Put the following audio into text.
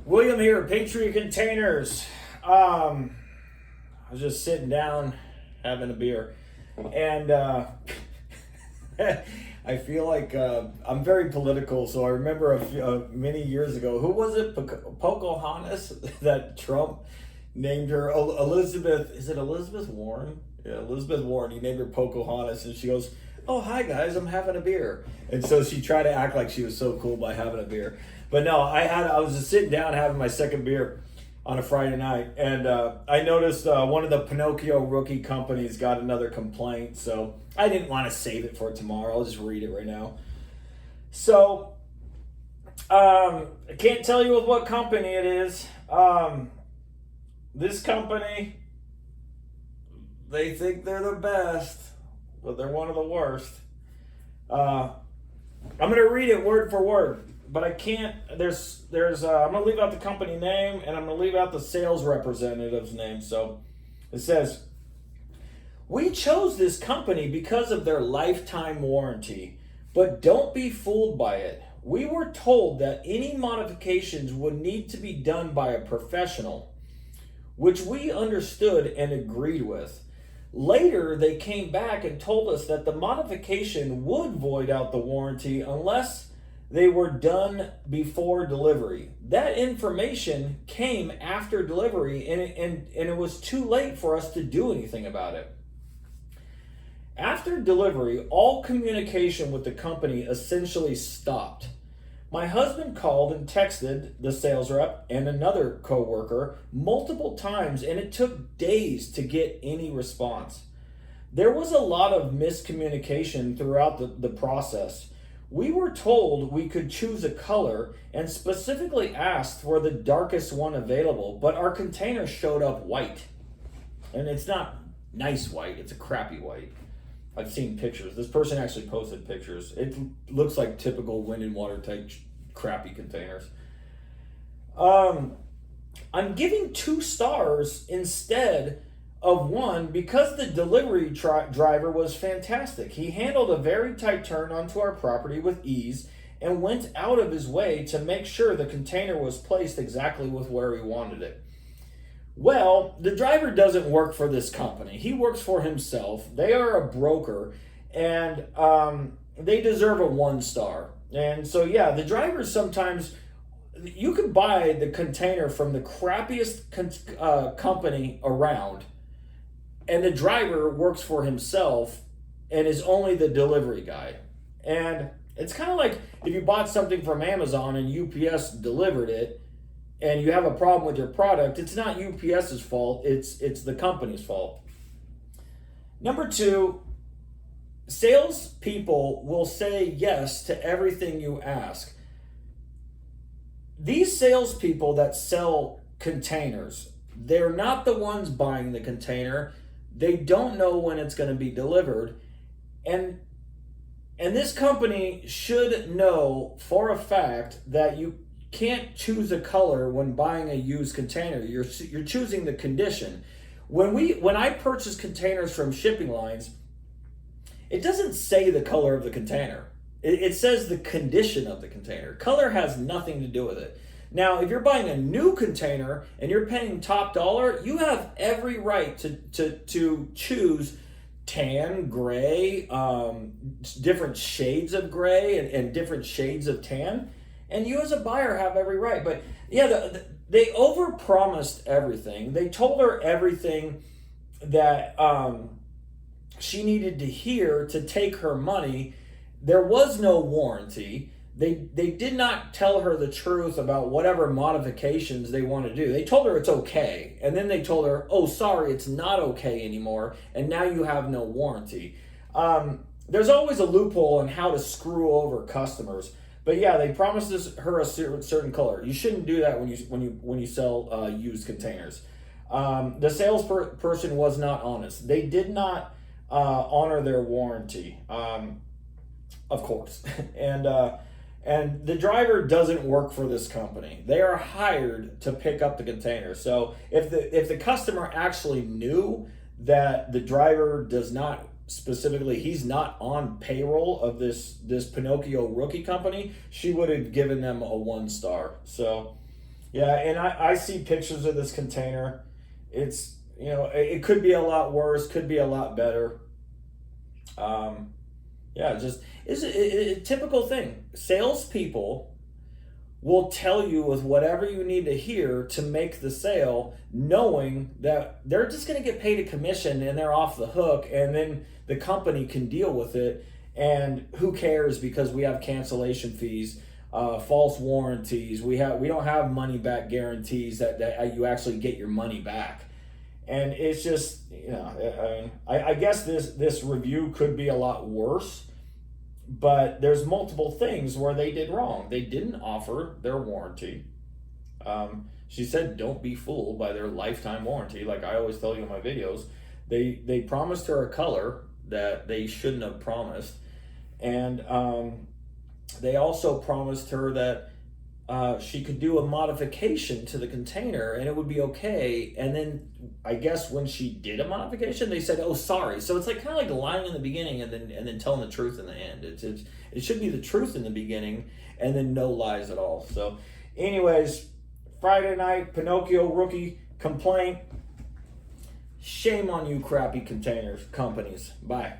William here, Patriot Containers. I was just sitting down having a beer, and I feel like I'm very political. So I remember many years ago, who was it? Pocahontas that Trump named her Elizabeth. Is it Elizabeth Warren? Yeah, Elizabeth Warren. He named her Pocahontas, and she goes, "Oh, hi guys, I'm having a beer." And so she tried to act like she was so cool by having a beer. But no, I was just sitting down having my second beer on a Friday night, and I noticed one of the Pinocchio rookie companies got another complaint, so I didn't want to save it for tomorrow. I'll just read it right now. So, I can't tell you with what company it is. This company, they think they're the best, but they're one of the worst. I'm going to read it word for word. But I can't, I'm going to leave out the company name, and I'm going to leave out the sales representative's name. So it says, "We chose this company because of their lifetime warranty, but don't be fooled by it. We were told that any modifications would need to be done by a professional, which we understood and agreed with. Later, they came back and told us that the modification would void out the warranty unless they were done before delivery. That information came after delivery, and it was too late for us to do anything about it. After delivery, all communication with the company essentially stopped. My husband called and texted the sales rep and another coworker multiple times, and it took days to get any response. There was a lot of miscommunication throughout the process. We were told we could choose a color and specifically asked for the darkest one available, but our container showed up white. And it's not nice white, it's a crappy white. I've seen pictures. This person actually posted pictures. It looks like typical wind and water type crappy containers. I'm giving 2 stars instead of 1 because the delivery driver was fantastic. He handled a very tight turn onto our property with ease and went out of his way to make sure the container was placed exactly with where we wanted it. Well, the driver doesn't work for this company. He works for himself. They are a broker, and they deserve a 1 star. And so, yeah, the drivers sometimes, you could buy the container from the crappiest company around, and the driver works for himself and is only the delivery guy. And it's kind of like if you bought something from Amazon and UPS delivered it and you have a problem with your product, it's not UPS's fault, it's the company's fault. Number 2, salespeople will say yes to everything you ask. These salespeople that sell containers, they're not the ones buying the container. They don't know when it's going to be delivered. And this company should know for a fact that you can't choose a color when buying a used container. You're choosing the condition. When I purchase containers from shipping lines, it doesn't say the color of the container. It says the condition of the container. Color has nothing to do with it. Now, if you're buying a new container and you're paying top dollar, you have every right to choose tan, gray, different shades of gray and different shades of tan. And you as a buyer have every right. But yeah, they overpromised everything. They told her everything that she needed to hear to take her money. There was no warranty. They did not tell her the truth about whatever modifications they want to do. They told her it's okay. And then they told her, "Oh, sorry, it's not okay anymore. And now you have no warranty." There's always a loophole on how to screw over customers. But yeah, they promised her a certain color. You shouldn't do that when you sell used containers. The salesperson was not honest. They did not honor their warranty, of course. And the driver doesn't work for this company. They are hired to pick up the container. So if the customer actually knew that the driver does not specifically, he's not on payroll of this Pinocchio rookie company, she would have given them a 1 star. So Yeah, and I see pictures of this container. It's, it could be a lot worse, could be a lot better. Um, yeah, just is a typical thing. Salespeople will tell you with whatever you need to hear to make the sale, knowing that they're just going to get paid a commission and they're off the hook, and then the company can deal with it. And who cares, because we have cancellation fees, false warranties. We don't have money back guarantees that you actually get your money back. And it's just, I guess this review could be a lot worse, but there's multiple things where they did wrong. They didn't offer their warranty. She said, "Don't be fooled by their lifetime warranty." Like I always tell you in my videos, they promised her a color that they shouldn't have promised, and they also promised her that she could do a modification to the container and it would be okay. And then I guess when she did a modification, they said, "Oh, sorry." So it's like kind of like lying in the beginning and then telling the truth in the end. It should be the truth in the beginning and then no lies at all. So, anyways, Friday night Pinocchio rookie complaint. Shame on you, crappy containers companies. Bye.